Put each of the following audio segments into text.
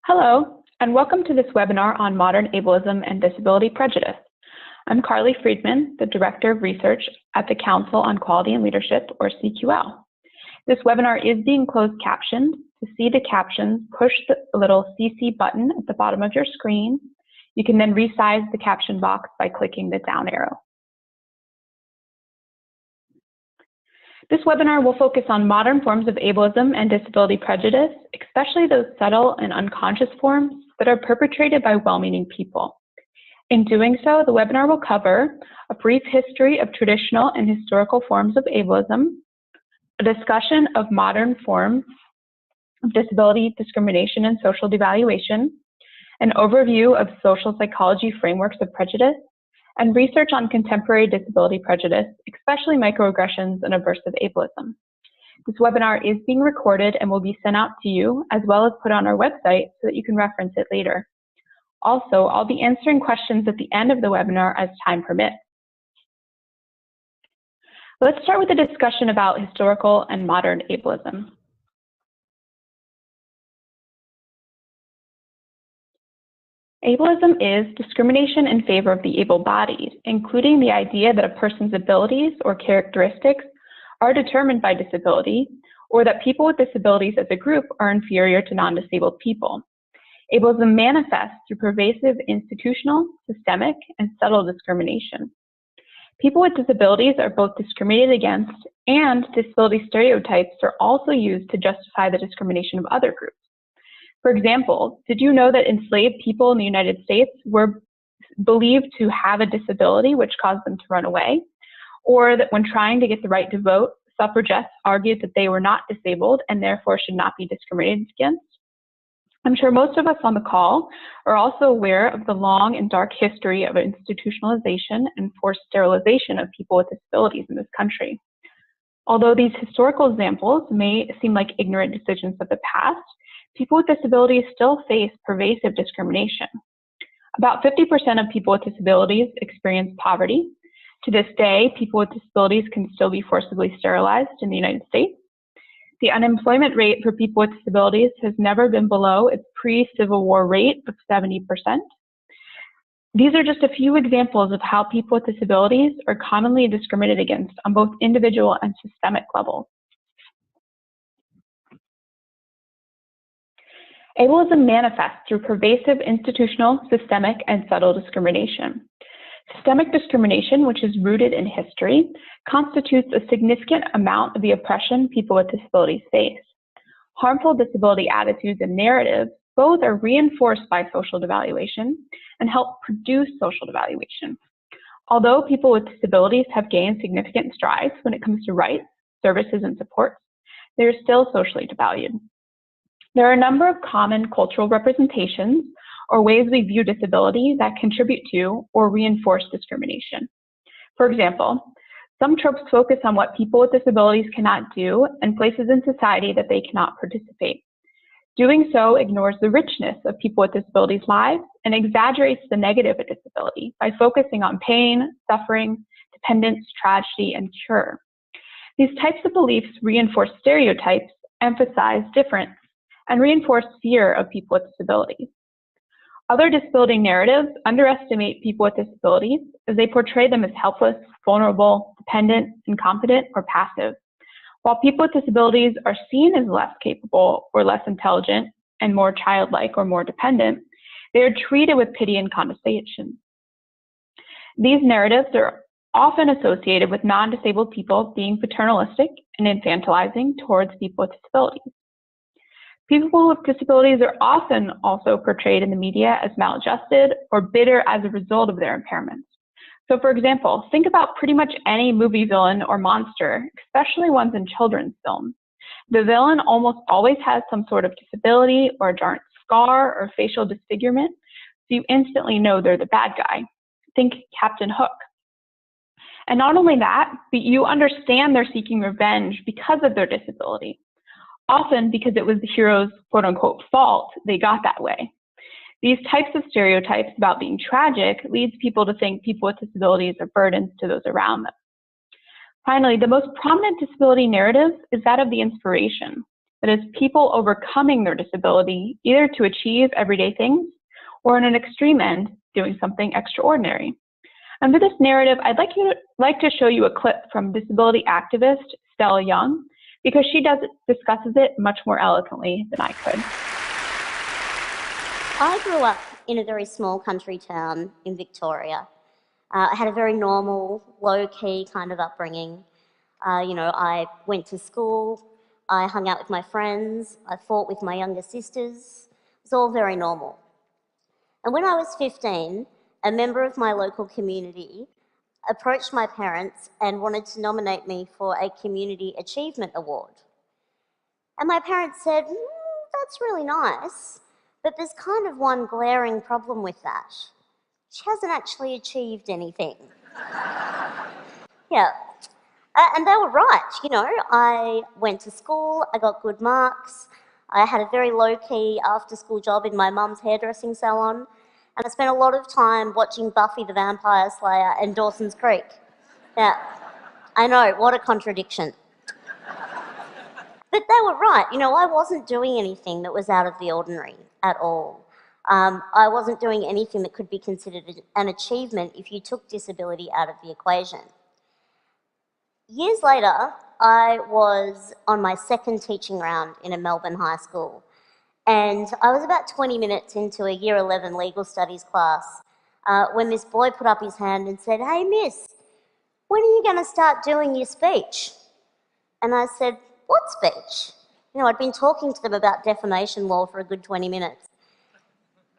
Hello, and welcome to this webinar on modern ableism and disability prejudice. I'm Carly Friedman, the Director of Research at the Council on Quality and Leadership, or CQL. This webinar is being closed captioned. To see the captions, push the little CC button at the bottom of your screen. You can then resize the caption box by clicking the down arrow. This webinar will focus on modern forms of ableism and disability prejudice, especially those subtle and unconscious forms that are perpetrated by well-meaning people. In doing so, the webinar will cover a brief history of traditional and historical forms of ableism, a discussion of modern forms of disability discrimination and social devaluation, an overview of social psychology frameworks of prejudice, and research on contemporary disability prejudice, especially microaggressions and aversive ableism. This webinar is being recorded and will be sent out to you, as well as put on our website so that you can reference it later. Also, I'll be answering questions at the end of the webinar as time permits. Let's start with a discussion about historical and modern ableism. Ableism is discrimination in favor of the able-bodied, including the idea that a person's abilities or characteristics are determined by disability, or that people with disabilities as a group are inferior to non-disabled people. Ableism manifests through pervasive institutional, systemic, and subtle discrimination. People with disabilities are both discriminated against, and disability stereotypes are also used to justify the discrimination of other groups. For example, did you know that enslaved people in the United States were believed to have a disability which caused them to run away? Or that when trying to get the right to vote, suffragettes argued that they were not disabled and therefore should not be discriminated against? I'm sure most of us on the call are also aware of the long and dark history of institutionalization and forced sterilization of people with disabilities in this country. Although these historical examples may seem like ignorant decisions of the past, people with disabilities still face pervasive discrimination. About 50% of people with disabilities experience poverty. To this day, people with disabilities can still be forcibly sterilized in the United States. The unemployment rate for people with disabilities has never been below its pre-Civil War rate of 70%. These are just a few examples of how people with disabilities are commonly discriminated against on both individual and systemic levels. Ableism manifests through pervasive institutional, systemic, and subtle discrimination. Systemic discrimination, which is rooted in history, constitutes a significant amount of the oppression people with disabilities face. Harmful disability attitudes and narratives both are reinforced by social devaluation and help produce social devaluation. Although people with disabilities have gained significant strides when it comes to rights, services, and supports, they are still socially devalued. There are a number of common cultural representations or ways we view disability that contribute to or reinforce discrimination. For example, some tropes focus on what people with disabilities cannot do and places in society that they cannot participate. Doing so ignores the richness of people with disabilities' lives and exaggerates the negative of disability by focusing on pain, suffering, dependence, tragedy, and cure. These types of beliefs reinforce stereotypes, emphasize difference, and reinforce fear of people with disabilities. Other disability narratives underestimate people with disabilities as they portray them as helpless, vulnerable, dependent, incompetent, or passive. While people with disabilities are seen as less capable or less intelligent and more childlike or more dependent, they are treated with pity and condescension. These narratives are often associated with non-disabled people being paternalistic and infantilizing towards people with disabilities. People with disabilities are often also portrayed in the media as maladjusted or bitter as a result of their impairments. So for example, think about pretty much any movie villain or monster, especially ones in children's films. The villain almost always has some sort of disability or a giant scar or facial disfigurement, so you instantly know they're the bad guy. Think Captain Hook. And not only that, but you understand they're seeking revenge because of their disability. Often because it was the hero's quote-unquote fault they got that way. These types of stereotypes about being tragic leads people to think people with disabilities are burdens to those around them. Finally, the most prominent disability narrative is that of the inspiration. that is, people overcoming their disability either to achieve everyday things or on an extreme end, doing something extraordinary. And for this narrative, I'd like to show you a clip from disability activist Stella Young, because she discusses it much more eloquently than I could. I grew up in a very small country town in Victoria. I had a very normal, low-key kind of upbringing. I went to school, I hung out with my friends, I fought with my younger sisters. It was all very normal. And when I was 15, a member of my local community approached my parents and wanted to nominate me for a Community Achievement Award. And my parents said, that's really nice, but there's kind of one glaring problem with that. She hasn't actually achieved anything. Yeah. And they were right, I went to school, I got good marks, I had a very low-key after-school job in my mum's hairdressing salon, and I spent a lot of time watching Buffy the Vampire Slayer and Dawson's Creek. Yeah, I know, what a contradiction. But they were right, I wasn't doing anything that was out of the ordinary at all. I wasn't doing anything that could be considered an achievement if you took disability out of the equation. Years later, I was on my second teaching round in a Melbourne high school, and I was about 20 minutes into a Year 11 legal studies class when this boy put up his hand and said, "Hey miss, when are you going to start doing your speech?" And I said, "What speech?" I'd been talking to them about defamation law for a good 20 minutes.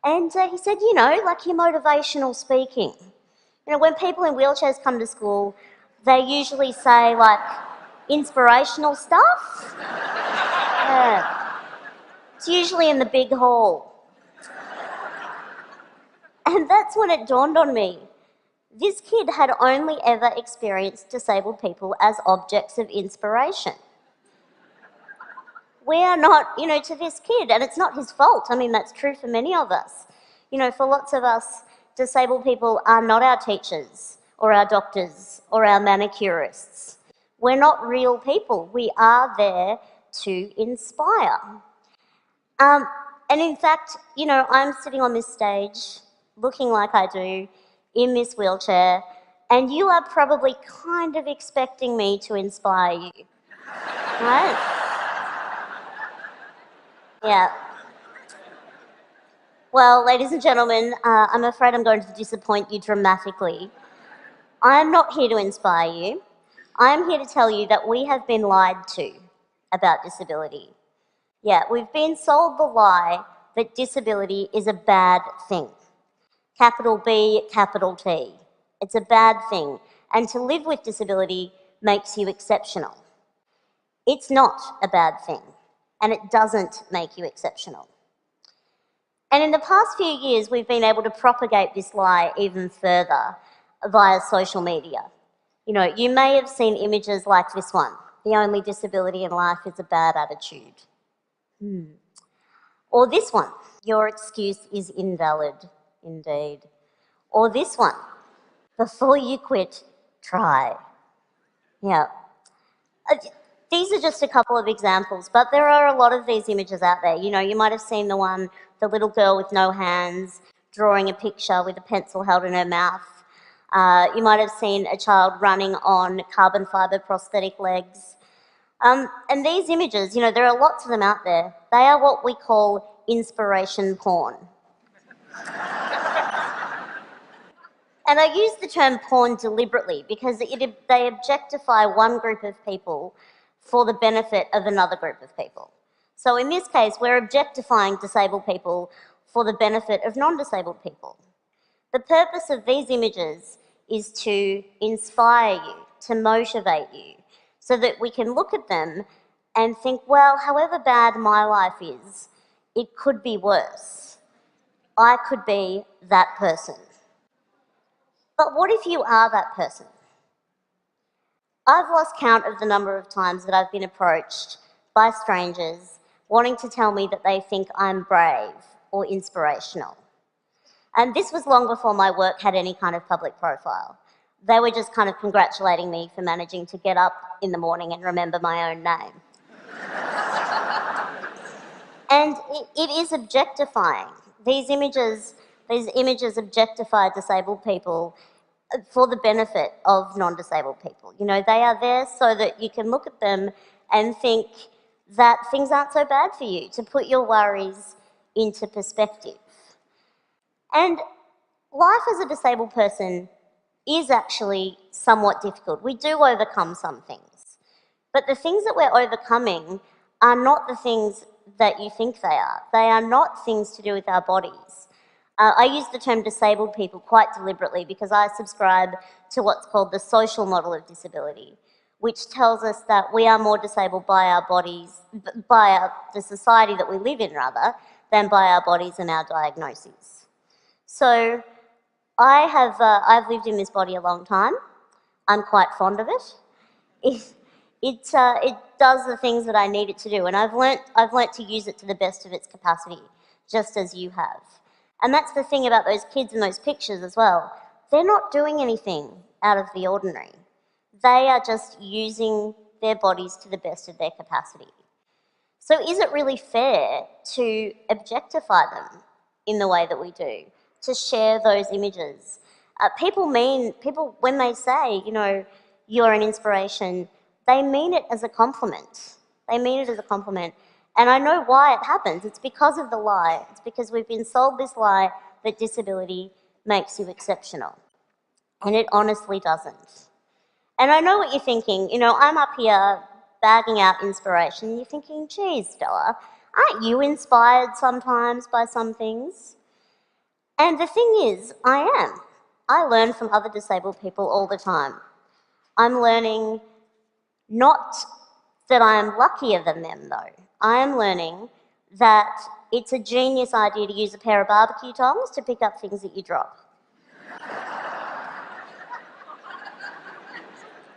And he said, like your motivational speaking. When people in wheelchairs come to school, they usually say, like, inspirational stuff. Yeah. It's usually in the big hall. And that's when it dawned on me. This kid had only ever experienced disabled people as objects of inspiration. We are not, to this kid, and it's not his fault. I mean, that's true for many of us. For lots of us, disabled people are not our teachers or our doctors or our manicurists. We're not real people. We are there to inspire. And in fact, I'm sitting on this stage looking like I do in this wheelchair, and you are probably kind of expecting me to inspire you, right? Yeah. Well, ladies and gentlemen, I'm afraid I'm going to disappoint you dramatically. I'm not here to inspire you. I'm here to tell you that we have been lied to about disability. Yeah, we've been sold the lie that disability is a bad thing. Capital B, capital T. It's a bad thing. And to live with disability makes you exceptional. It's not a bad thing, and it doesn't make you exceptional. And in the past few years, we've been able to propagate this lie even further via social media. You may have seen images like this one. The only disability in life is a bad attitude. Or this one. Your excuse is invalid, indeed. Or this one. Before you quit, try. Yeah. These are just a couple of examples, but there are a lot of these images out there. You might have seen the one, the little girl with no hands, drawing a picture with a pencil held in her mouth. You might have seen a child running on carbon fibre prosthetic legs. And these images, there are lots of them out there. They are what we call inspiration porn. And I use the term porn deliberately because they objectify one group of people for the benefit of another group of people. So in this case, we're objectifying disabled people for the benefit of non-disabled people. The purpose of these images is to inspire you, to motivate you, so that we can look at them and think, well, however bad my life is, it could be worse. I could be that person. But what if you are that person? I've lost count of the number of times that I've been approached by strangers wanting to tell me that they think I'm brave or inspirational. And this was long before my work had any kind of public profile. They were just kind of congratulating me for managing to get up in the morning and remember my own name. And it is objectifying. These images objectify disabled people for the benefit of non-disabled people. You know, they are there so that you can look at them and think that things aren't so bad for you, to put your worries into perspective. And life as a disabled person is actually somewhat difficult. We do overcome some things. But the things that we're overcoming are not the things that you think they are. They are not things to do with our bodies. I use the term disabled people quite deliberately because I subscribe to what's called the social model of disability, which tells us that we are more disabled by our bodies, the society that we live in rather, than by our bodies and our diagnoses. So I've lived in this body a long time. I'm quite fond of it. It does the things that I need it to do, and I've learnt to use it to the best of its capacity, just as you have. And that's the thing about those kids in those pictures as well. They're not doing anything out of the ordinary. They are just using their bodies to the best of their capacity. So is it really fair to objectify them in the way that we do, to share those images? People, when they say, you know, you're an inspiration, they mean it as a compliment. They mean it as a compliment. And I know why it happens. It's because of the lie. It's because we've been sold this lie that disability makes you exceptional. And it honestly doesn't. And I know what you're thinking. You know, I'm up here bagging out inspiration. You're thinking, geez, Stella, aren't you inspired sometimes by some things? And the thing is, I am. I learn from other disabled people all the time. I'm learning not that I am luckier than them, though. I am learning that it's a genius idea to use a pair of barbecue tongs to pick up things that you drop.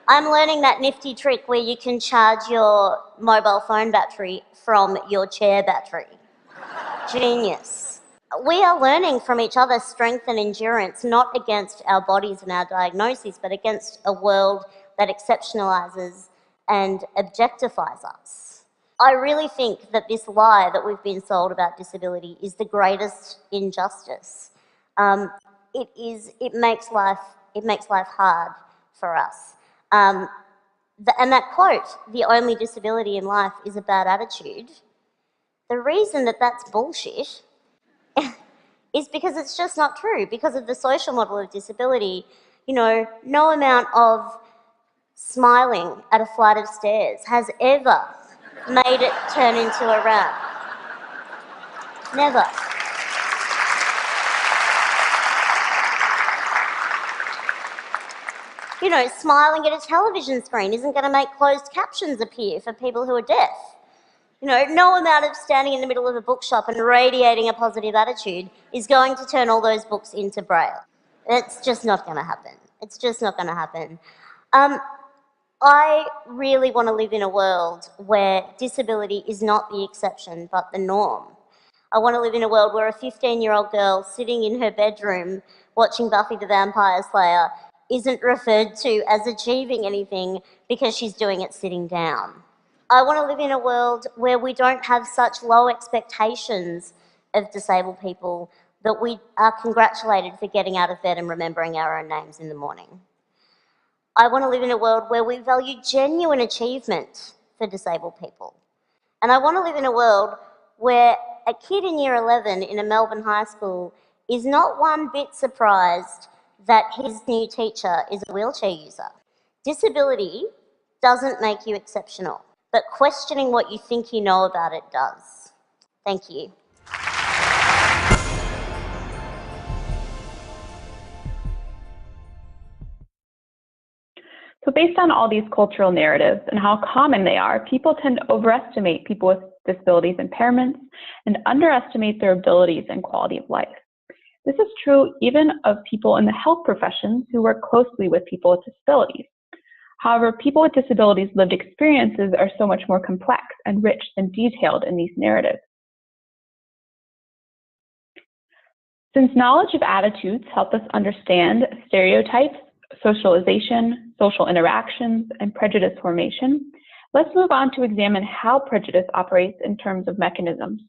I'm learning that nifty trick where you can charge your mobile phone battery from your chair battery. Genius. We are learning from each other strength and endurance, not against our bodies and our diagnoses, but against a world that exceptionalizes and objectifies us. I really think that this lie that we've been sold about disability is the greatest injustice. It makes life hard for us. And that quote, "the only disability in life is a bad attitude," the reason that that's bullshit is because it's just not true. Because of the social model of disability, you know, no amount of smiling at a flight of stairs has ever made it turn into a rap. Never. You know, smiling at a television screen isn't going to make closed captions appear for people who are deaf. You know, no amount of standing in the middle of a bookshop and radiating a positive attitude is going to turn all those books into Braille. It's just not going to happen. It's just not going to happen. I really want to live in a world where disability is not the exception but the norm. I want to live in a world where a 15-year-old girl sitting in her bedroom watching Buffy the Vampire Slayer isn't referred to as achieving anything because she's doing it sitting down. I want to live in a world where we don't have such low expectations of disabled people that we are congratulated for getting out of bed and remembering our own names in the morning. I want to live in a world where we value genuine achievement for disabled people. And I want to live in a world where a kid in year 11 in a Melbourne high school is not one bit surprised that his new teacher is a wheelchair user. Disability doesn't make you exceptional, but questioning what you think you know about it does. Thank you. So based on all these cultural narratives and how common they are, people tend to overestimate people with disabilities impairments and underestimate their abilities and quality of life. This is true even of people in the health professions who work closely with people with disabilities. However, people with disabilities' lived experiences are so much more complex and rich and detailed in these narratives. Since knowledge of attitudes help us understand stereotypes, socialization, social interactions, and prejudice formation, let's move on to examine how prejudice operates in terms of mechanisms.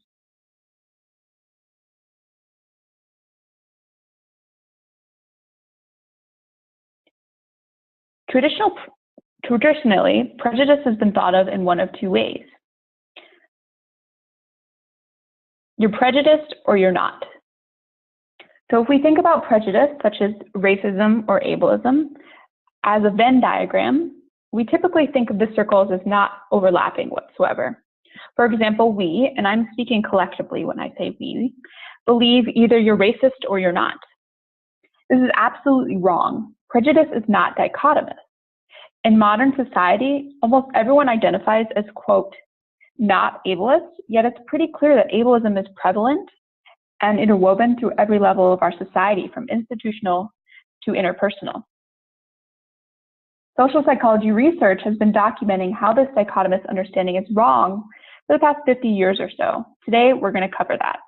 Traditionally, prejudice has been thought of in one of two ways. You're prejudiced or you're not. So if we think about prejudice, such as racism or ableism, as a Venn diagram, we typically think of the circles as not overlapping whatsoever. For example, we, and I'm speaking collectively when I say we, believe either you're racist or you're not. This is absolutely wrong. Prejudice is not dichotomous. In modern society, almost everyone identifies as, quote, not ableist, yet it's pretty clear that ableism is prevalent and interwoven through every level of our society, from institutional to interpersonal. Social psychology research has been documenting how this dichotomous understanding is wrong for the past 50 years or so. Today, we're going to cover that.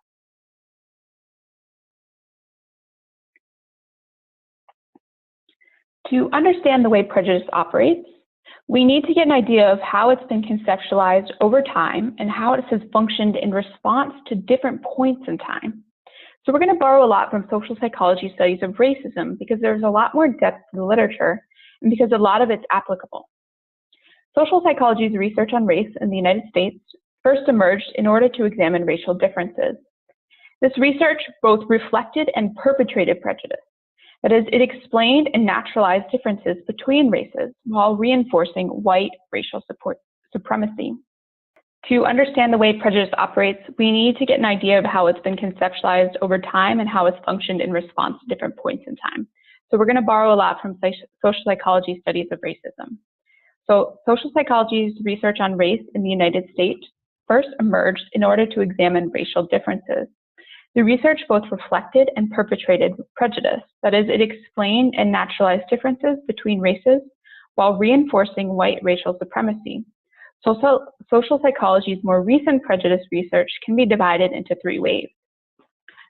To understand the way prejudice operates, we need to get an idea of how it's been conceptualized over time and how it has functioned in response to different points in time. So we're going to borrow a lot from social psychology studies of racism because there's a lot more depth to the literature and because a lot of it's applicable. Social psychology's research on race in the United States first emerged in order to examine racial differences. This research both reflected and perpetrated prejudice. That is, it explained and naturalized differences between races while reinforcing white racial supremacy. To understand the way prejudice operates, we need to get an idea of how it's been conceptualized over time and how it's functioned in response to different points in time. So we're going to borrow a lot from social psychology studies of racism. So social psychology's research on race in the United States first emerged in order to examine racial differences. The research both reflected and perpetrated prejudice. That is, it explained and naturalized differences between races while reinforcing white racial supremacy. Social psychology's more recent prejudice research can be divided into three waves.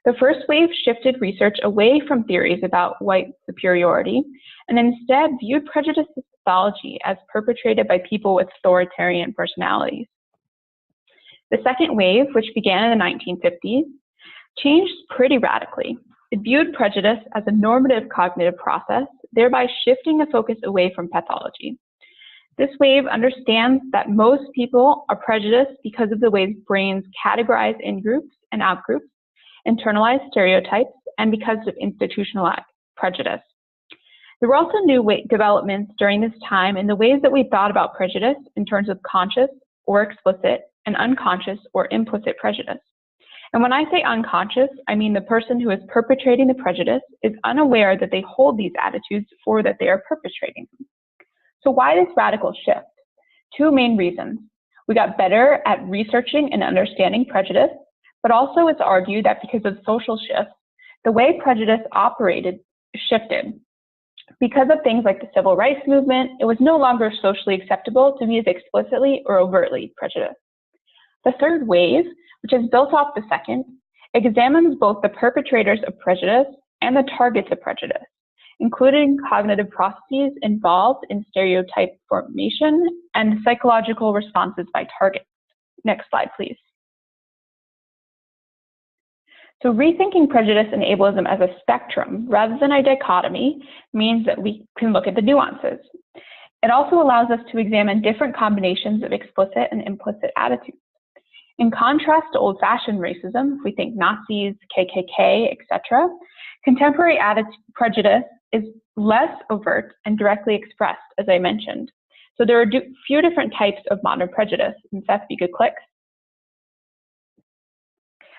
The first wave shifted research away from theories about white superiority and instead viewed prejudice as pathology as perpetrated by people with authoritarian personalities. The second wave, which began in the 1950s, changed pretty radically. It viewed prejudice as a normative cognitive process, thereby shifting the focus away from pathology. This wave understands that most people are prejudiced because of the ways brains categorize in-groups and out-groups, internalize stereotypes, and because of institutionalized prejudice. There were also new developments during this time in the ways that we thought about prejudice in terms of conscious or explicit and unconscious or implicit prejudice. And when I say unconscious, I mean the person who is perpetrating the prejudice is unaware that they hold these attitudes or that they are perpetrating them. So why this radical shift? Two main reasons. We got better at researching and understanding prejudice, but also it's argued that because of social shifts, the way prejudice operated shifted. Because of things like the civil rights movement, it was no longer socially acceptable to be as explicitly or overtly prejudiced. The third wave, which is built off the second, examines both the perpetrators of prejudice and the targets of prejudice, including cognitive processes involved in stereotype formation and psychological responses by targets. Next slide, please. So rethinking prejudice and ableism as a spectrum rather than a dichotomy means that we can look at the nuances. It also allows us to examine different combinations of explicit and implicit attitudes. In contrast to old-fashioned racism, if we think Nazis, KKK, etc., contemporary prejudice is less overt and directly expressed, as I mentioned. So there are a few different types of modern prejudice. And Seth, if you could click.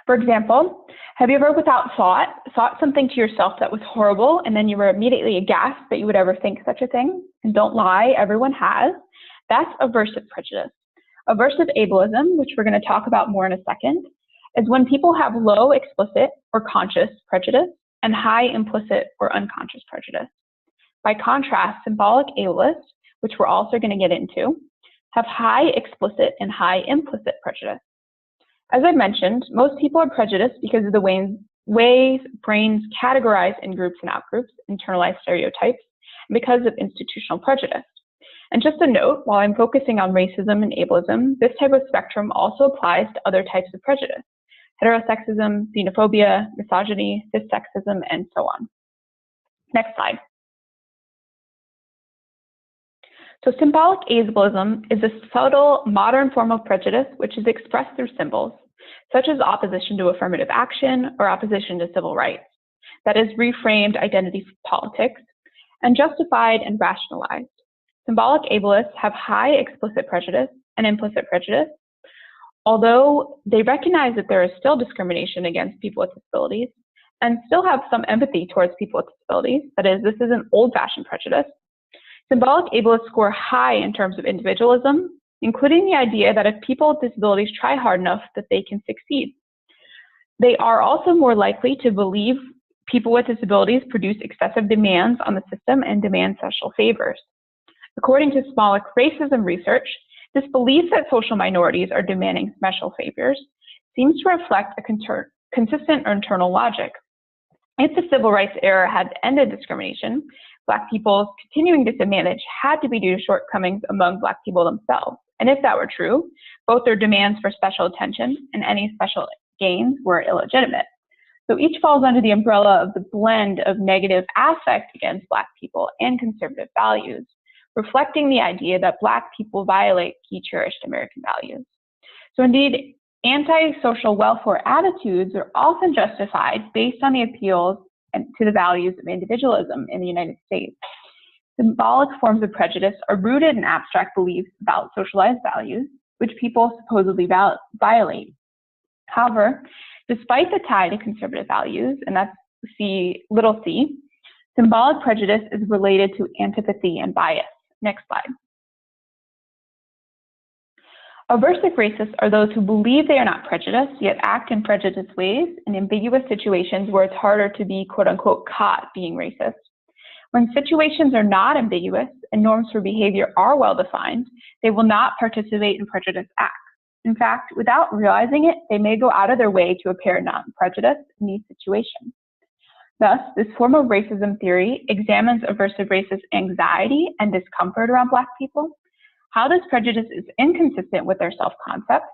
For example, have you ever without thought something to yourself that was horrible and then you were immediately aghast that you would ever think such a thing? And don't lie, everyone has. That's aversive prejudice. Aversive ableism, which we're going to talk about more in a second, is when people have low explicit or conscious prejudice and high implicit or unconscious prejudice. By contrast, symbolic ableists, which we're also going to get into, have high explicit and high implicit prejudice. As I mentioned, most people are prejudiced because of the ways brains categorize in groups and out-groups, internalize stereotypes, and because of institutional prejudice. And just a note, while I'm focusing on racism and ableism, this type of spectrum also applies to other types of prejudice: heterosexism, xenophobia, misogyny, cissexism, and so on. Next slide. So symbolic ableism is a subtle modern form of prejudice which is expressed through symbols, such as opposition to affirmative action or opposition to civil rights, that is reframed identity politics, and justified and rationalized. Symbolic ableists have high explicit prejudice and implicit prejudice, although they recognize that there is still discrimination against people with disabilities and still have some empathy towards people with disabilities. That is, this is an old-fashioned prejudice. Symbolic ableists score high in terms of individualism, including the idea that if people with disabilities try hard enough, that they can succeed. They are also more likely to believe people with disabilities produce excessive demands on the system and demand special favors. According to Symbolic racism research, this belief that social minorities are demanding special favors seems to reflect a consistent internal logic. If the civil rights era had ended discrimination, Black people's continuing disadvantage had to be due to shortcomings among Black people themselves. And if that were true, both their demands for special attention and any special gains were illegitimate. So each falls under the umbrella of the blend of negative affect against Black people and conservative values, reflecting the idea that Black people violate key cherished American values. So indeed, anti-social welfare attitudes are often justified based on the appeals to the values of individualism in the United States. Symbolic forms of prejudice are rooted in abstract beliefs about socialized values, which people supposedly violate. However, despite the tie to conservative values, and that's little c, symbolic prejudice is related to antipathy and bias. Next slide. Aversive racists are those who believe they are not prejudiced, yet act in prejudiced ways in ambiguous situations where it's harder to be, quote unquote, caught being racist. When situations are not ambiguous and norms for behavior are well defined, they will not participate in prejudiced acts. In fact, without realizing it, they may go out of their way to appear non-prejudiced in these situations. Thus, this form of racism theory examines aversive racist anxiety and discomfort around Black people, how this prejudice is inconsistent with their self-concept,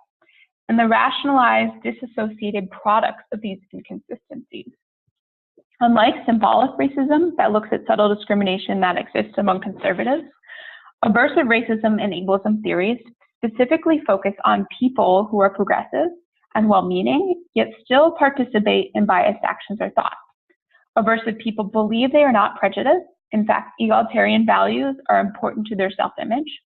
and the rationalized, disassociated products of these inconsistencies. Unlike symbolic racism that looks at subtle discrimination that exists among conservatives, aversive racism and ableism theories specifically focus on people who are progressive and well-meaning, yet still participate in biased actions or thoughts. Aversive people believe they are not prejudiced. In fact, egalitarian values are important to their self-image,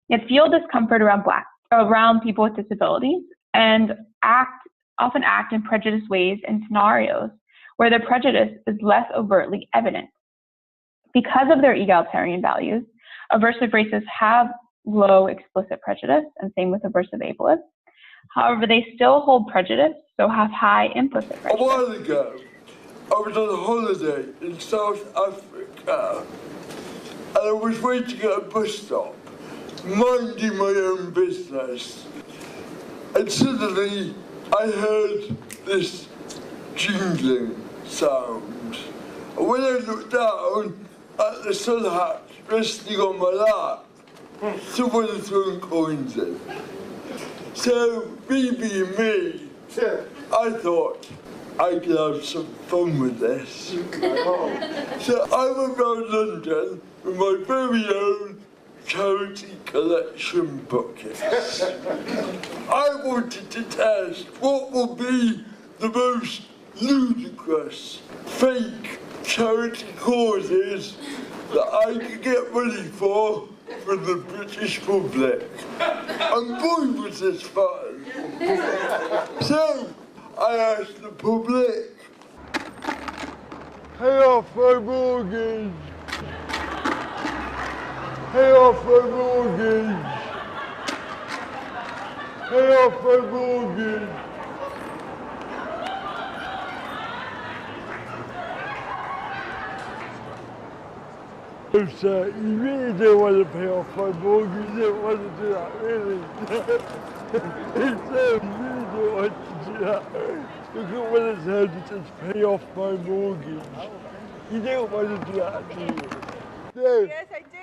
yet feel discomfort around people with disabilities and often act in prejudiced ways in scenarios where their prejudice is less overtly evident. Because of their egalitarian values, aversive racists have low explicit prejudice, and same with aversive ableists. However, they still hold prejudice, so have high implicit prejudice. A while ago, I was on holiday in South Africa, and I was waiting at a bus stop, minding my own business, and suddenly I heard this jingling sound. And when I looked down at the sun hat resting on my lap, someone had thrown coins in. So, me being me, I thought I could have some fun with this. So I went around London with my very own charity collection bucket. I wanted to test what would be the most ludicrous, fake charity causes that I could get money for from the British public. And boy, was this fun. So, I asked the public, pay off my mortgage. Pay off my mortgage. Pay off my mortgage. I'm sorry, you really don't want to pay off my mortgage. You don't want to do that, really. You really don't want to do that. Look at what it says, it says pay off my mortgage. You don't want to do that, do you? No. Yes, I do.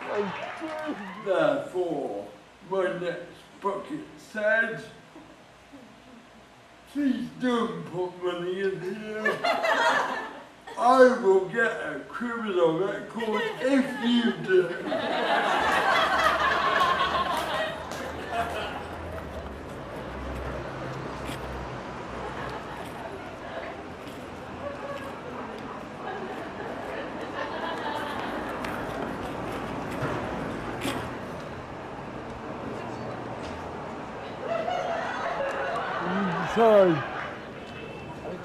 No. Therefore, my next bucket said, please don't put money in here. I will get a criminal record if you do. Sign.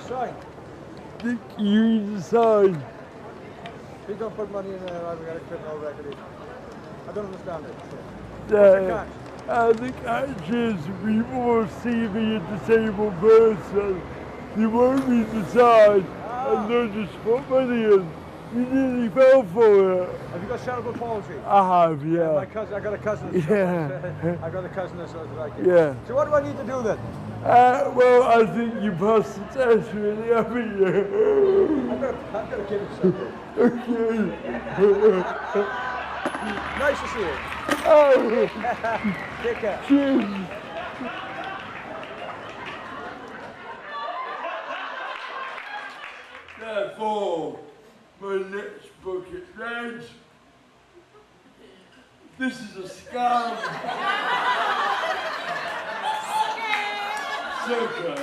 Sign. You decide. You don't put money in there, I've got a criminal record. I don't understand it. Yeah. And the catch is we will see me a disabled person. You won't be decide and they'll just put money in. You nearly fell for it. Have you got cerebral palsy? I have, yeah. My cousin, I got a cousin. I got a cousin that's like it. Yeah. So what do I need to do then? Well, I think you passed the test really, haven't you? I've got to give him something. Okay. Nice to see you. Oh. Take care. Cheers. Therefore, my next book is read. This is a scam. Sucker.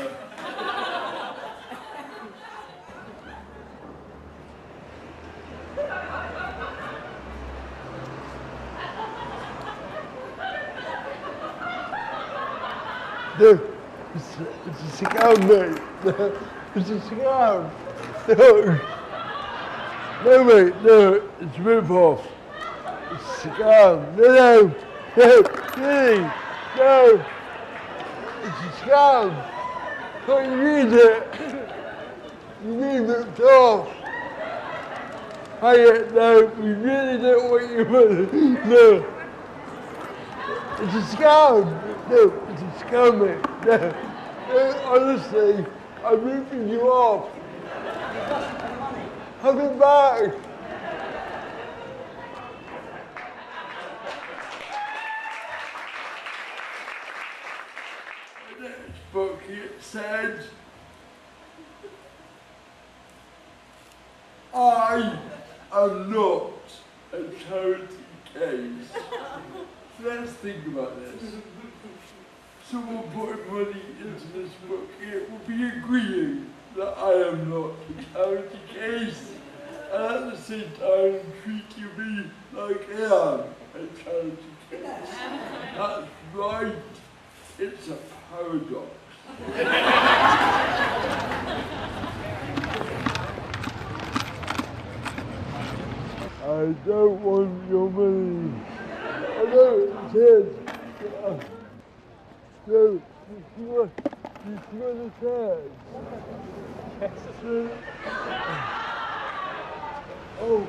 No, it's a scam, mate. It's a scam. No. No, mate, no, it's a rip-off. It's a scam. No, really, no. It's a scam. Can't you read it? You need it off. No, we really don't want your money. No. It's a scam. No, it's a scam, mate. No, honestly, I'm ripping you off. Have it back. The next book, it said, I am not a charity case. Let's think about this. Someone putting money into this book, it will be agreeing that I am not a charity case, and at the same time treating me like I am a charity case. That's right, it's a paradox. I don't want your money. I know it is. No, you see what it says? Oh,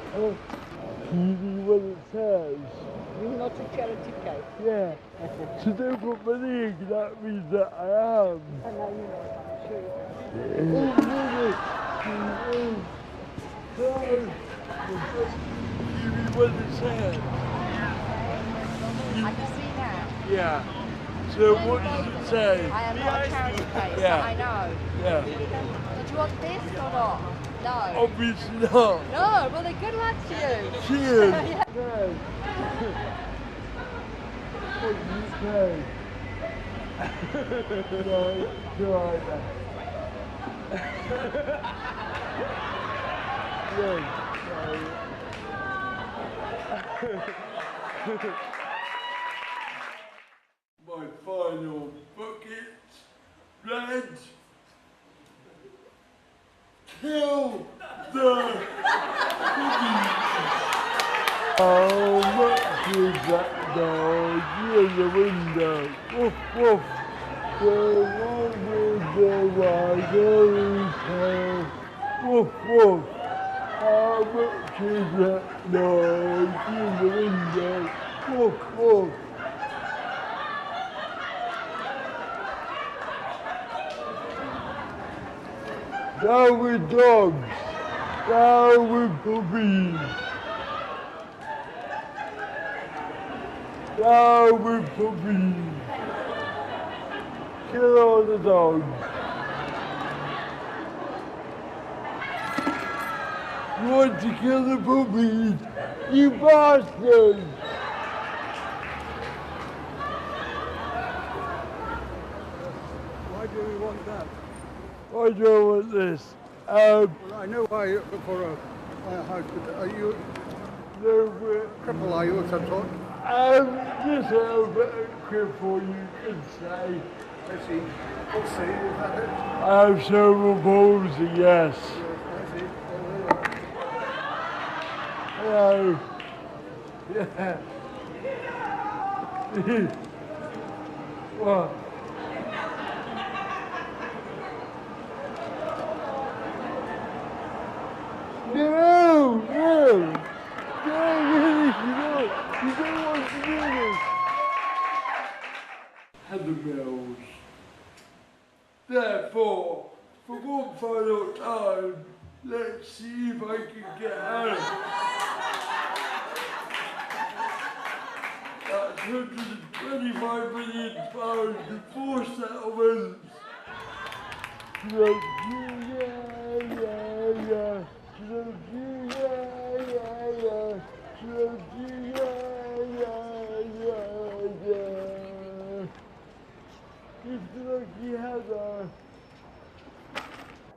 you see what it says? You're not a charity case. Yeah. So don't put money in, that means that I am. I know you're not. Sure. You read what it says? I can see that. Yeah. So what does it say? I am not a charity case. Yeah. I know. Yeah. Did you want this or not? No. Obviously not. No, well then good luck to you. Cheers. Yeah. No. What do you say? No, try that. No, my final bucket, red. Kill the piggies. How much is that dog in the window? Woof, woof. So what will the wagon tell? Woof, woof. How much is that dog in the window? Woof, woof. Down with dogs, down with puppies, down with puppies, kill all the dogs. You want to kill the puppies? You bastards! Why do we want that? I don't want this. Well, I know why you're for a house, but are you No, cripple, are you, of some sort? just a cripple, you could say. I see. Let's see, is that it? I have cerebral palsy, yes. I see. Hello. Yeah. What? No! You don't want to do this! Handbells. Therefore, for one final time, let's see if I can get out. That's £125 million before settlements. Do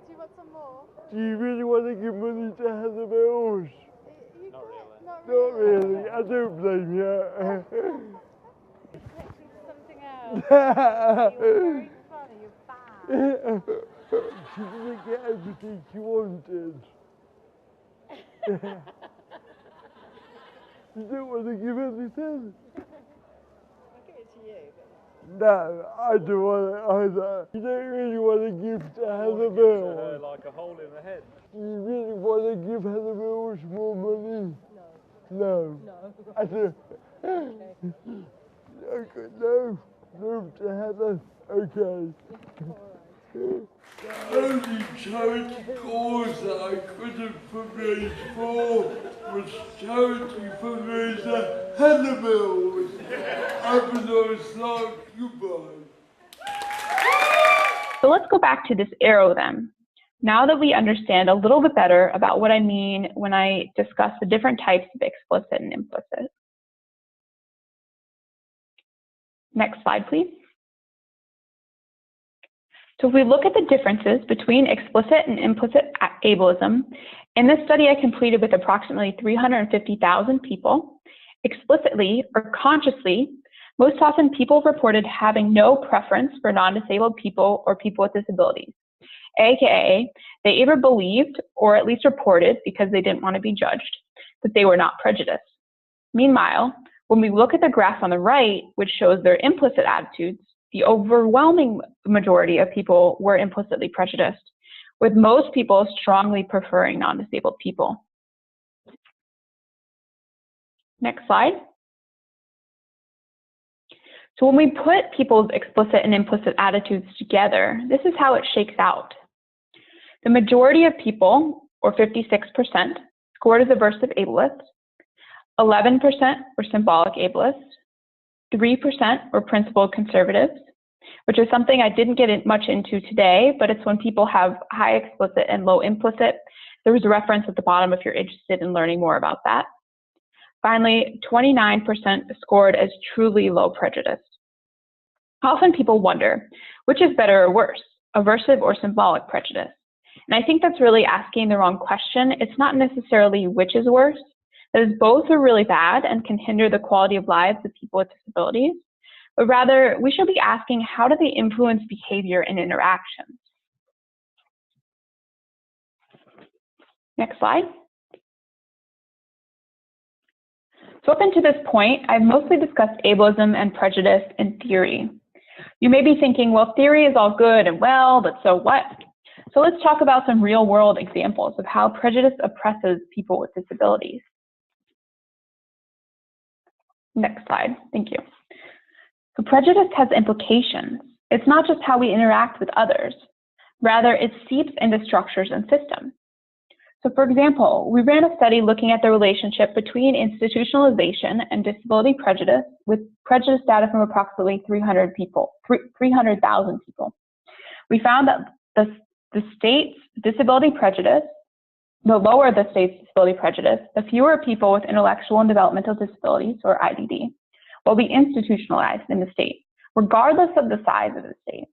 you want some more? Do you really want to give money to Heather Mills? Not Not really, I don't blame you. Something else. You're very funny, you're bad. She didn't get everything she wanted. You don't want to give anything? I'll give it to you. No, I don't want it either. You don't really want to give to Heather Mills. Like a hole in the head. You really want to give Heather Mills more money? No. No. I do. Okay, no to Heather. Okay. The only charity cause that I couldn't fundraise for was charity fundraiser Heather Mills. Episode slug, goodbye. So let's go back to this arrow then. Now that we understand a little bit better about what I mean when I discuss the different types of explicit and implicit. Next slide, please. So if we look at the differences between explicit and implicit ableism, in this study I completed with approximately 350,000 people, explicitly or consciously, most often people reported having no preference for non-disabled people or people with disabilities, aka they either believed or at least reported, because they didn't want to be judged, that they were not prejudiced. Meanwhile, when we look at the graph on the right, which shows their implicit attitudes, the overwhelming majority of people were implicitly prejudiced, with most people strongly preferring non-disabled people. Next slide. So when we put people's explicit and implicit attitudes together, this is how it shakes out. The majority of people, or 56%, scored as aversive ableists, 11% were symbolic ableists, 3% were principled conservatives, which is something I didn't get much into today, but it's when people have high explicit and low implicit. There was a reference at the bottom if you're interested in learning more about that. Finally, 29% scored as truly low prejudiced. Often people wonder, which is better or worse, aversive or symbolic prejudice? And I think that's really asking the wrong question. It's not necessarily which is worse. That is, both are really bad and can hinder the quality of lives of people with disabilities, but rather we should be asking, how do they influence behavior and interactions? Next slide. So up until this point, I've mostly discussed ableism and prejudice in theory. You may be thinking, well, theory is all good and well, but so what? So let's talk about some real-world examples of how prejudice oppresses people with disabilities. Next slide, thank you. So prejudice has implications. It's not just how we interact with others. Rather, it seeps into structures and systems. So for example, we ran a study looking at the relationship between institutionalization and disability prejudice with prejudice data from approximately 300,000 people. We found that the state's disability prejudice the lower the state's disability prejudice, the fewer people with intellectual and developmental disabilities, or IDD, will be institutionalized in the state, regardless of the size of the state.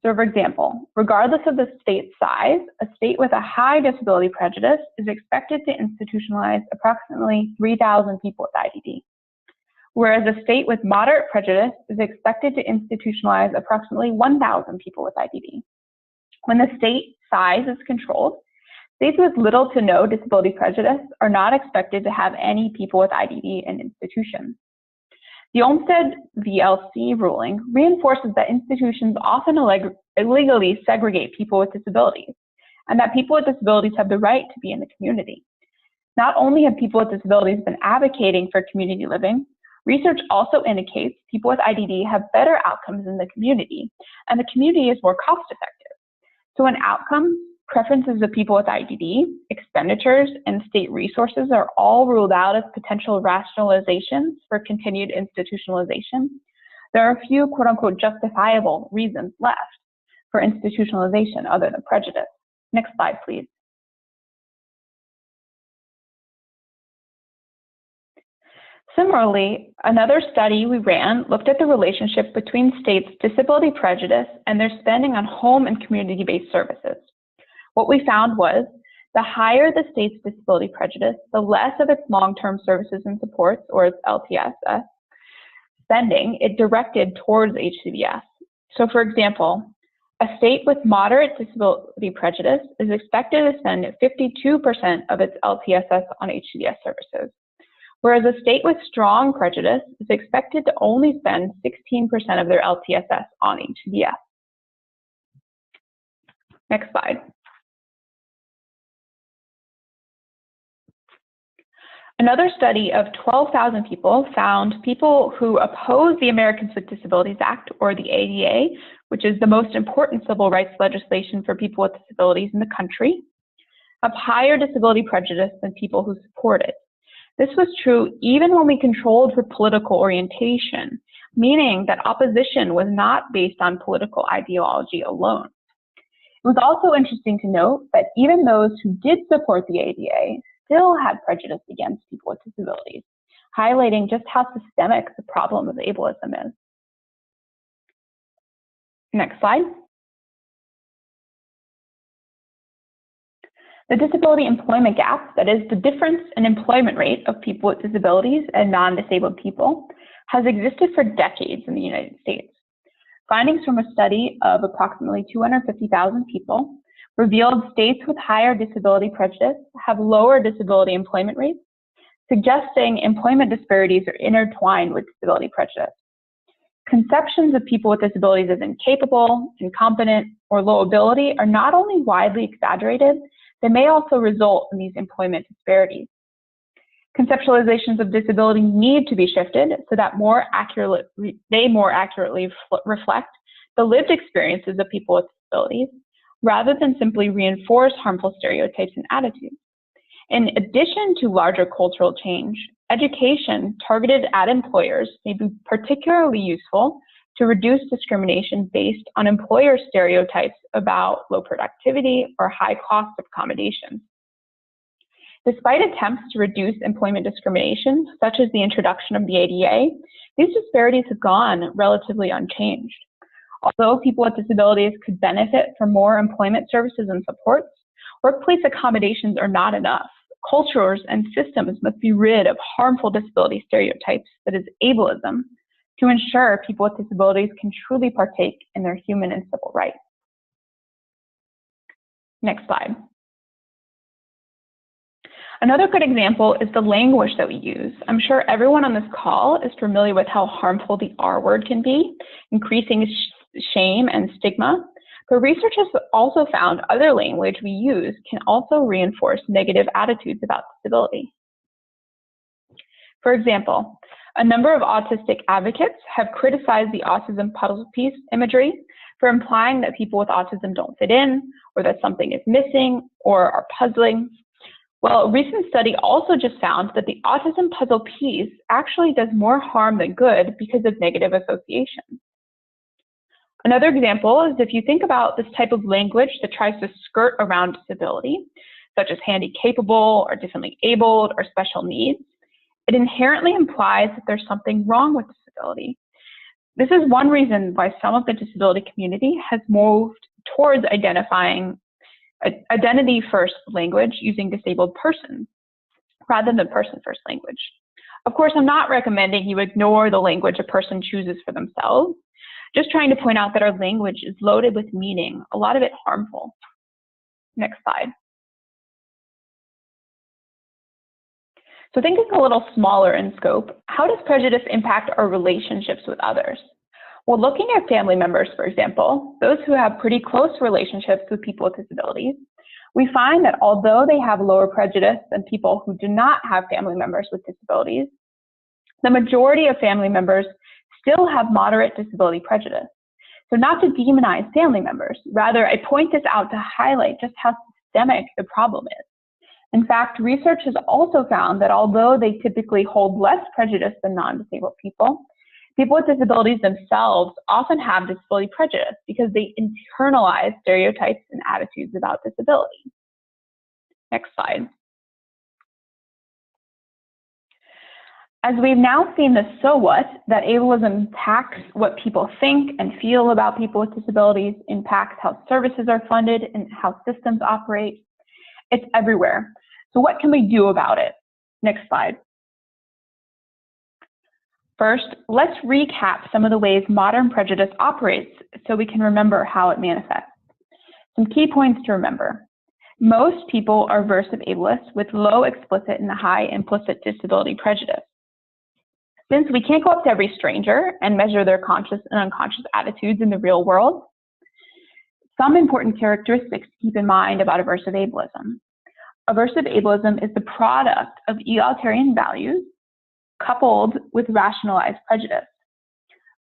So for example, regardless of the state's size, a state with a high disability prejudice is expected to institutionalize approximately 3,000 people with IDD, whereas a state with moderate prejudice is expected to institutionalize approximately 1,000 people with IDD. When the state size is controlled, states with little to no disability prejudice are not expected to have any people with IDD in institutions. The Olmsted VLC ruling reinforces that institutions often illegally segregate people with disabilities, and that people with disabilities have the right to be in the community. Not only have people with disabilities been advocating for community living, research also indicates people with IDD have better outcomes in the community, and the community is more cost-effective. So in outcomes, preferences of people with IDD, expenditures, and state resources are all ruled out as potential rationalizations for continued institutionalization. There are a few quote-unquote justifiable reasons left for institutionalization other than prejudice. Next slide, please. Similarly, another study we ran looked at the relationship between states' disability prejudice and their spending on home and community-based services. What we found was the higher the state's disability prejudice, the less of its long-term services and supports, or its LTSS, spending it directed towards HCBS. So for example, a state with moderate disability prejudice is expected to spend 52% of its LTSS on HCBS services, whereas a state with strong prejudice is expected to only spend 16% of their LTSS on HCBS. Next slide. Another study of 12,000 people found people who oppose the Americans with Disabilities Act, or the ADA, which is the most important civil rights legislation for people with disabilities in the country, have higher disability prejudice than people who support it. This was true even when we controlled for political orientation, meaning that opposition was not based on political ideology alone. It was also interesting to note that even those who did support the ADA still had prejudice against people with disabilities, highlighting just how systemic the problem of ableism is. Next slide. The disability employment gap, that is the difference in employment rate of people with disabilities and non-disabled people, has existed for decades in the United States. Findings from a study of approximately 250,000 people revealed states with higher disability prejudice have lower disability employment rates, suggesting employment disparities are intertwined with disability prejudice. Conceptions of people with disabilities as incapable, incompetent, or low ability are not only widely exaggerated, they may also result in these employment disparities. Conceptualizations of disability need to be shifted so that they more accurately reflect the lived experiences of people with disabilities, rather than simply reinforce harmful stereotypes and attitudes. In addition to larger cultural change, education targeted at employers may be particularly useful to reduce discrimination based on employer stereotypes about low productivity or high cost of accommodations. Despite attempts to reduce employment discrimination, such as the introduction of the ADA, these disparities have gone relatively unchanged. Although people with disabilities could benefit from more employment services and supports, workplace accommodations are not enough. Cultures and systems must be rid of harmful disability stereotypes, that is ableism, to ensure people with disabilities can truly partake in their human and civil rights. Next slide. Another good example is the language that we use. I'm sure everyone on this call is familiar with how harmful the R word can be, increasing shame and stigma. But research has also found other language we use can also reinforce negative attitudes about disability. For example, a number of autistic advocates have criticized the autism puzzle piece imagery for implying that people with autism don't fit in, or that something is missing, or are puzzling. Well, a recent study also just found that the autism puzzle piece actually does more harm than good because of negative association. Another example is if you think about this type of language that tries to skirt around disability, such as handy capable or differently abled or special needs, it inherently implies that there's something wrong with disability. This is one reason why some of the disability community has moved towards identifying identity-first language using disabled persons rather than person-first language. Of course, I'm not recommending you ignore the language a person chooses for themselves, just trying to point out that our language is loaded with meaning, a lot of it harmful. Next slide. So thinking a little smaller in scope, how does prejudice impact our relationships with others? Well, looking at family members, for example, those who have pretty close relationships with people with disabilities, we find that although they have lower prejudice than people who do not have family members with disabilities, the majority of family members still have moderate disability prejudice. So not to demonize family members, rather I point this out to highlight just how systemic the problem is. In fact, research has also found that although they typically hold less prejudice than non-disabled people, people with disabilities themselves often have disability prejudice because they internalize stereotypes and attitudes about disability. Next slide. As we've now seen the so what, that ableism impacts what people think and feel about people with disabilities, impacts how services are funded and how systems operate. It's everywhere. So what can we do about it? Next slide. First, let's recap some of the ways modern prejudice operates so we can remember how it manifests. Some key points to remember. Most people are aversive ableists with low explicit and high implicit disability prejudice. Since we can't go up to every stranger and measure their conscious and unconscious attitudes in the real world, some important characteristics to keep in mind about aversive ableism. Aversive ableism is the product of egalitarian values coupled with rationalized prejudice.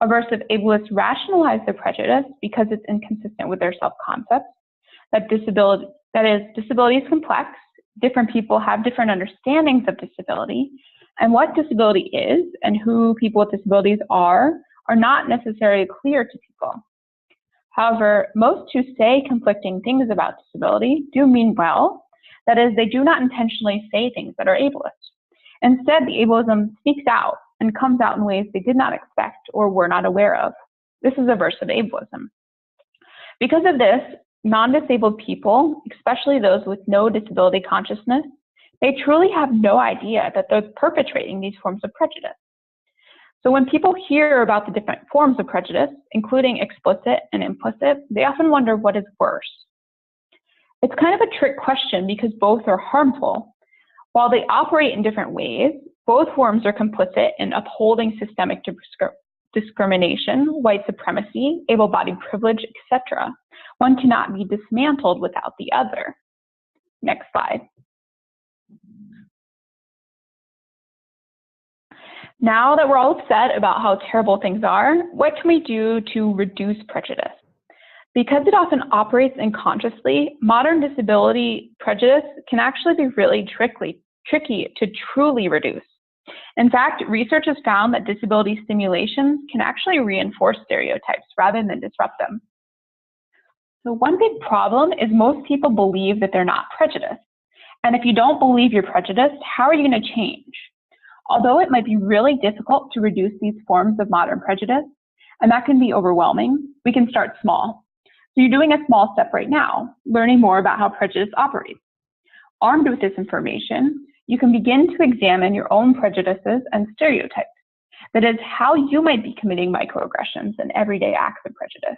Aversive ableists rationalize their prejudice because it's inconsistent with their self-concepts, that disability is complex, different people have different understandings of disability, and what disability is and who people with disabilities are not necessarily clear to people. However, most who say conflicting things about disability do mean well. That is, they do not intentionally say things that are ableist. Instead, the ableism sneaks out and comes out in ways they did not expect or were not aware of. This is aversive ableism. Because of this, non-disabled people, especially those with no disability consciousness, they truly have no idea that they're perpetrating these forms of prejudice. So when people hear about the different forms of prejudice, including explicit and implicit, they often wonder what is worse. It's kind of a trick question because both are harmful. While they operate in different ways, both forms are complicit in upholding systemic discrimination, white supremacy, able-bodied privilege, etc. One cannot be dismantled without the other. Next slide. Now that we're all upset about how terrible things are, what can we do to reduce prejudice? Because it often operates unconsciously, modern disability prejudice can actually be really tricky to truly reduce. In fact, research has found that disability stimulations can actually reinforce stereotypes rather than disrupt them. So one big problem is most people believe that they're not prejudiced. And if you don't believe you're prejudiced, how are you going to change? Although it might be really difficult to reduce these forms of modern prejudice, and that can be overwhelming, we can start small. So you're doing a small step right now, learning more about how prejudice operates. Armed with this information, you can begin to examine your own prejudices and stereotypes. That is, how you might be committing microaggressions and everyday acts of prejudice.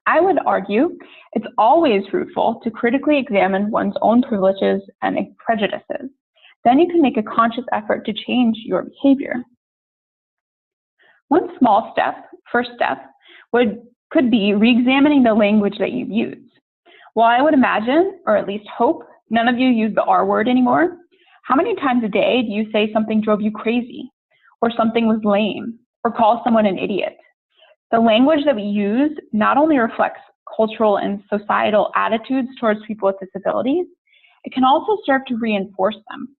I would argue it's always fruitful to critically examine one's own privileges and prejudices. Then you can make a conscious effort to change your behavior. One small step, first step, could be re-examining the language that you use. While I would imagine, or at least hope, none of you use the R word anymore, how many times a day do you say something drove you crazy, or something was lame, or call someone an idiot? The language that we use not only reflects cultural and societal attitudes towards people with disabilities, it can also serve to reinforce them.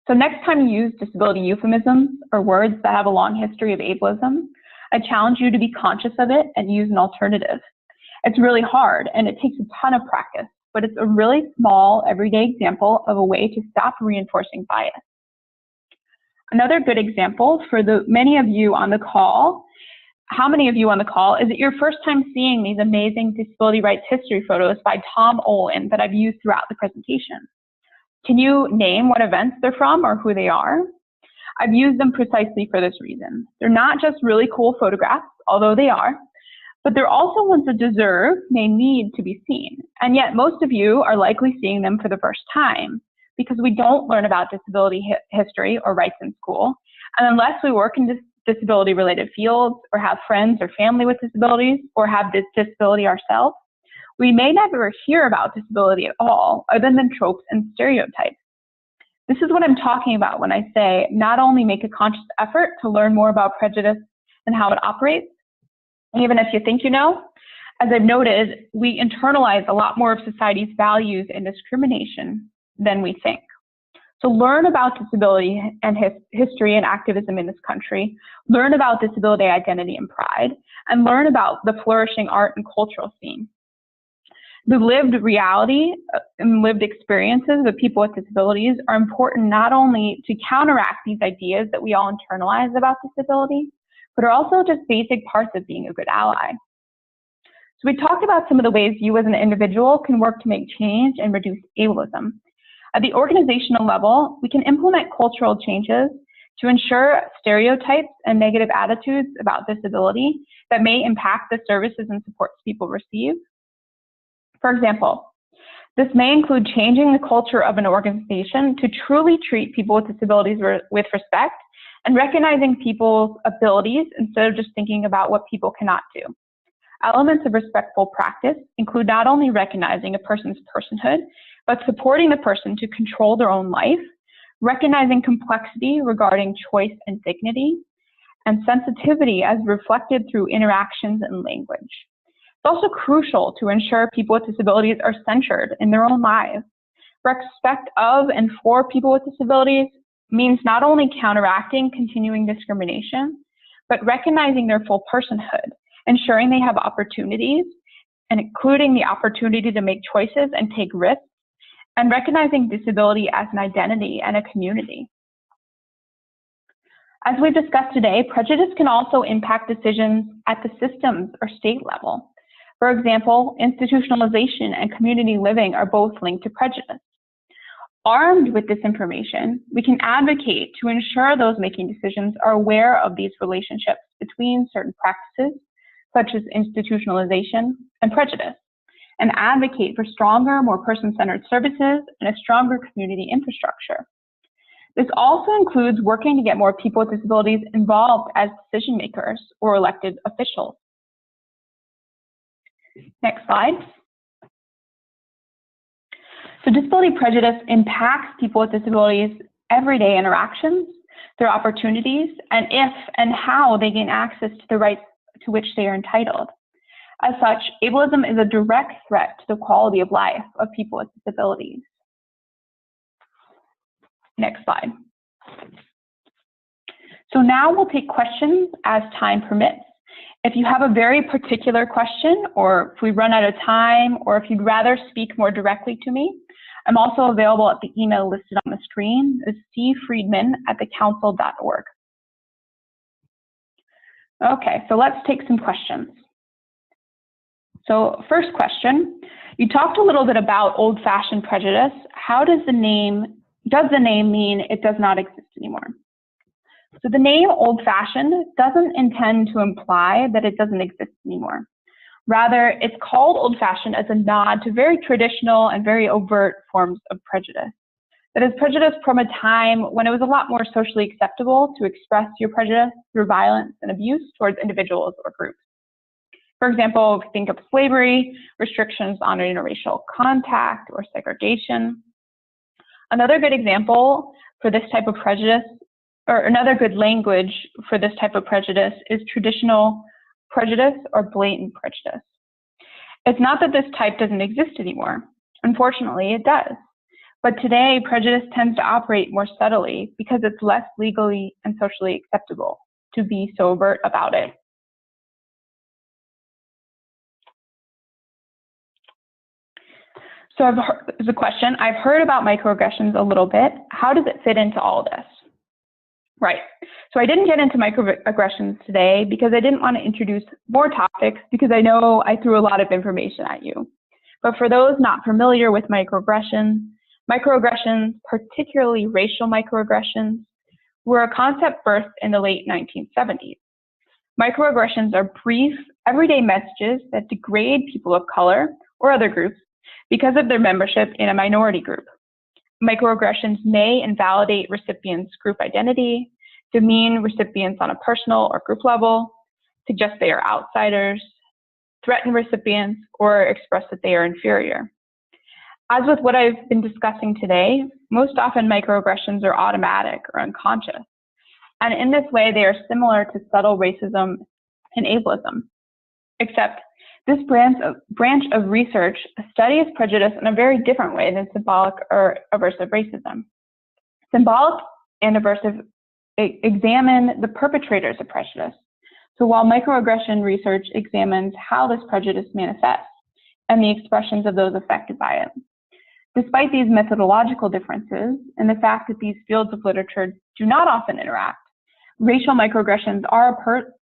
So next time you use disability euphemisms or words that have a long history of ableism, I challenge you to be conscious of it and use an alternative. It's really hard and it takes a ton of practice, but it's a really small, everyday example of a way to stop reinforcing bias. Another good example for the many of you on the call, how many of you on the call, is it your first time seeing these amazing disability rights history photos by Tom Olin that I've used throughout the presentation? Can you name what events they're from or who they are? I've used them precisely for this reason. They're not just really cool photographs, although they are, but they're also ones that deserve, may need to be seen. And yet most of you are likely seeing them for the first time because we don't learn about disability history or rights in school. And unless we work in disability-related fields or have friends or family with disabilities or have this disability ourselves, we may never hear about disability at all other than tropes and stereotypes. This is what I'm talking about when I say not only make a conscious effort to learn more about prejudice and how it operates, even if you think you know, as I've noted, we internalize a lot more of society's values and discrimination than we think. So learn about disability and history and activism in this country, learn about disability identity and pride, and learn about the flourishing art and cultural scene. The lived reality and lived experiences of people with disabilities are important not only to counteract these ideas that we all internalize about disability, but are also just basic parts of being a good ally. So we talked about some of the ways you as an individual can work to make change and reduce ableism. At the organizational level, we can implement cultural changes to ensure stereotypes and negative attitudes about disability that may impact the services and supports people receive. For example, this may include changing the culture of an organization to truly treat people with disabilities with respect and recognizing people's abilities instead of just thinking about what people cannot do. Elements of respectful practice include not only recognizing a person's personhood, but supporting the person to control their own life, recognizing complexity regarding choice and dignity, and sensitivity as reflected through interactions and language. It's also crucial to ensure people with disabilities are centered in their own lives. Respect of and for people with disabilities means not only counteracting continuing discrimination, but recognizing their full personhood, ensuring they have opportunities, and including the opportunity to make choices and take risks, and recognizing disability as an identity and a community. As we've discussed today, prejudice can also impact decisions at the systems or state level. For example, institutionalization and community living are both linked to prejudice. Armed with this information, we can advocate to ensure those making decisions are aware of these relationships between certain practices, such as institutionalization and prejudice, and advocate for stronger, more person-centered services and a stronger community infrastructure. This also includes working to get more people with disabilities involved as decision makers or elected officials. Next slide. So disability prejudice impacts people with disabilities' everyday interactions, their opportunities, and if and how they gain access to the rights to which they are entitled. As such, ableism is a direct threat to the quality of life of people with disabilities. Next slide. So now we'll take questions as time permits. If you have a very particular question, or if we run out of time, or if you'd rather speak more directly to me, I'm also available at the email listed on the screen. It's cfriedman@thecouncil.org. Okay, so let's take some questions. So first question, you talked a little bit about old-fashioned prejudice. How does the name mean it does not exist anymore? So the name old-fashioned doesn't intend to imply that it doesn't exist anymore. Rather, it's called old-fashioned as a nod to very traditional and very overt forms of prejudice. That is prejudice from a time when it was a lot more socially acceptable to express your prejudice through violence and abuse towards individuals or groups. For example, if you think of slavery, restrictions on interracial contact, or segregation. Another good example for this type of prejudice, or another good language for this type of prejudice, is traditional prejudice or blatant prejudice. It's not that this type doesn't exist anymore. Unfortunately, it does. But today, prejudice tends to operate more subtly because it's less legally and socially acceptable to be so overt about it. So there's a question. I've heard about microaggressions a little bit. How does it fit into all this? Right. So I didn't get into microaggressions today because I didn't want to introduce more topics because I know I threw a lot of information at you. But for those not familiar with microaggressions, particularly racial microaggressions, were a concept birthed in the late 1970s. Microaggressions are brief, everyday messages that degrade people of color or other groups because of their membership in a minority group. Microaggressions may invalidate recipients' group identity, demean recipients on a personal or group level, suggest they are outsiders, threaten recipients, or express that they are inferior. As with what I've been discussing today, most often microaggressions are automatic or unconscious. And in this way, they are similar to subtle racism and ableism, except this branch of research studies prejudice in a very different way than symbolic or aversive racism. Symbolic and aversive examine the perpetrators of prejudice. So while microaggression research examines how this prejudice manifests and the expressions of those affected by it. Despite these methodological differences and the fact that these fields of literature do not often interact, racial microaggressions are a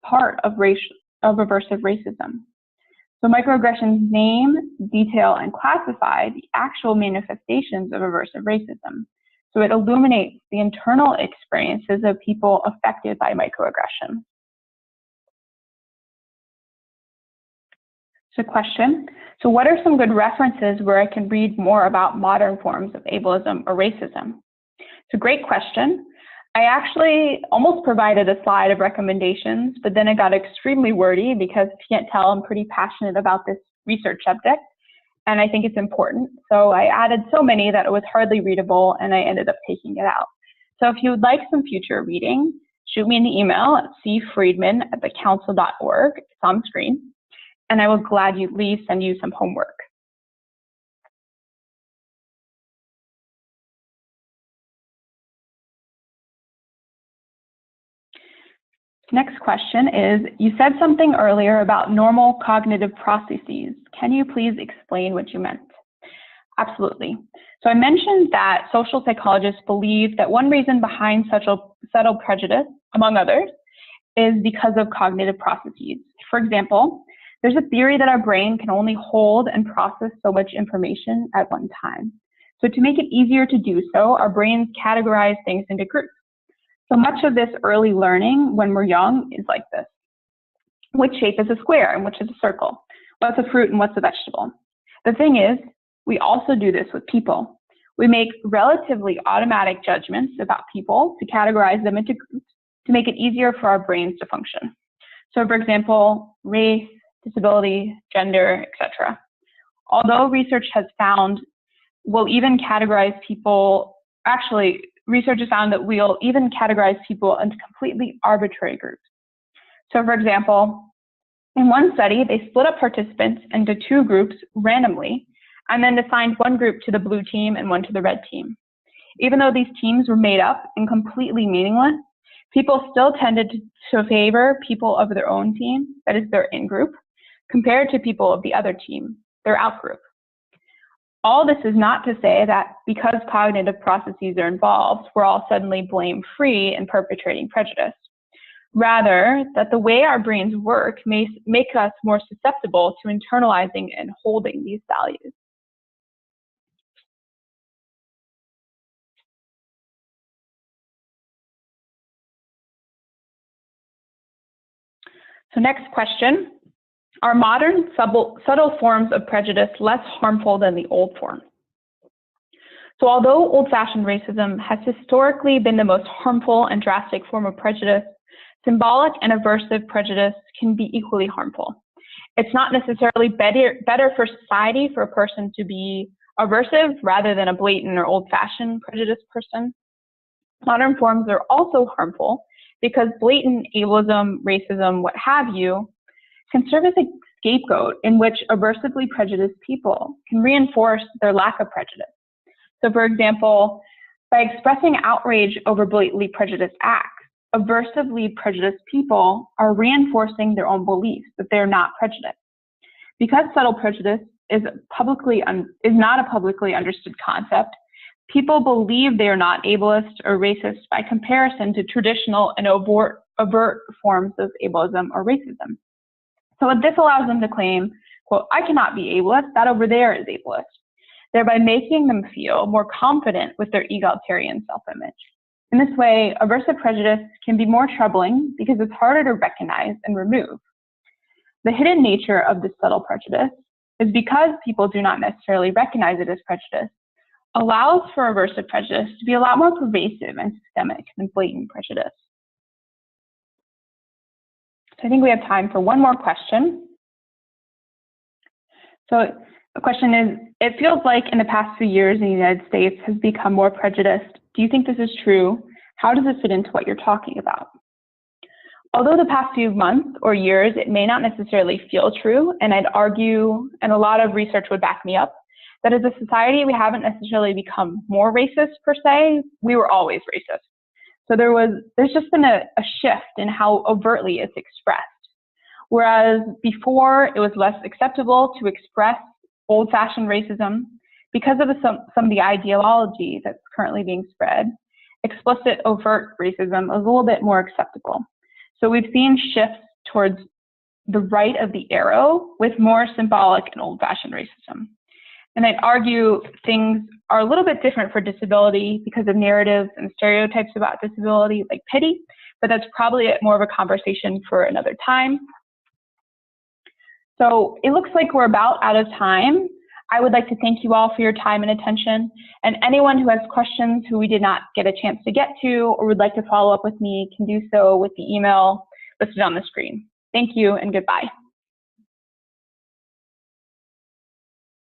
part of aversive racism. So microaggressions name, detail, and classify the actual manifestations of aversive racism. So it illuminates the internal experiences of people affected by microaggression. So question, so what are some good references where I can read more about modern forms of ableism or racism? It's a great question. I actually almost provided a slide of recommendations, but then it got extremely wordy because if you can't tell, I'm pretty passionate about this research subject, and I think it's important. So I added so many that it was hardly readable, and I ended up taking it out. So if you would like some future reading, shoot me an email at cfriedman@thecouncil.org. It's on the screen, and I will gladly send you some homework. Next question is, you said something earlier about normal cognitive processes. Can you please explain what you meant? Absolutely. So I mentioned that social psychologists believe that one reason behind subtle prejudice, among others, is because of cognitive processes. For example, there's a theory that our brain can only hold and process so much information at one time. So to make it easier to do so, our brains categorize things into groups. So much of this early learning when we're young is like this. Which shape is a square and which is a circle? What's a fruit and what's a vegetable? The thing is, we also do this with people. We make relatively automatic judgments about people to categorize them into groups to make it easier for our brains to function. So for example, race, disability, gender, etc. Although research has found we'll even categorize people, research has found that we'll even categorize people into completely arbitrary groups. So for example, in one study, they split up participants into two groups randomly and then assigned one group to the blue team and one to the red team. Even though these teams were made up and completely meaningless, people still tended to favor people of their own team, that is their in-group, compared to people of the other team, their out-group. All this is not to say that because cognitive processes are involved, we're all suddenly blame-free in perpetrating prejudice. Rather, that the way our brains work may make us more susceptible to internalizing and holding these values. So next question, are modern subtle forms of prejudice less harmful than the old form? So although old-fashioned racism has historically been the most harmful and drastic form of prejudice, symbolic and aversive prejudice can be equally harmful. It's not necessarily better for society for a person to be aversive rather than a blatant or old-fashioned prejudiced person. Modern forms are also harmful because blatant ableism, racism, what have you, can serve as a scapegoat in which aversively prejudiced people can reinforce their lack of prejudice. So for example, by expressing outrage over blatantly prejudiced acts, aversively prejudiced people are reinforcing their own beliefs that they're not prejudiced. Because subtle prejudice is not a publicly understood concept. People believe they are not ableist or racist by comparison to traditional and overt forms of ableism or racism. So this allows them to claim, quote, I cannot be ableist, that over there is ableist, thereby making them feel more confident with their egalitarian self-image. In this way, aversive prejudice can be more troubling because it's harder to recognize and remove. The hidden nature of this subtle prejudice is because people do not necessarily recognize it as prejudice, allows for aversive prejudice to be a lot more pervasive and systemic than blatant prejudice. So I think we have time for one more question. So the question is, it feels like in the past few years the United States has become more prejudiced. Do you think this is true? How does it fit into what you're talking about? Although the past few months or years, it may not necessarily feel true, and I'd argue, and a lot of research would back me up, that as a society, we haven't necessarily become more racist per se. We were always racist. So there's just been a shift in how overtly it's expressed. Whereas before, it was less acceptable to express old-fashioned racism because of some of the ideology that's currently being spread. Explicit, overt racism is a little bit more acceptable. So we've seen shifts towards the right of the arrow with more symbolic and old-fashioned racism. And I'd argue things are a little bit different for disability because of narratives and stereotypes about disability, like pity, but that's probably more of a conversation for another time. So it looks like we're about out of time. I would like to thank you all for your time and attention, and anyone who has questions who we did not get a chance to get to or would like to follow up with me can do so with the email listed on the screen. Thank you and goodbye.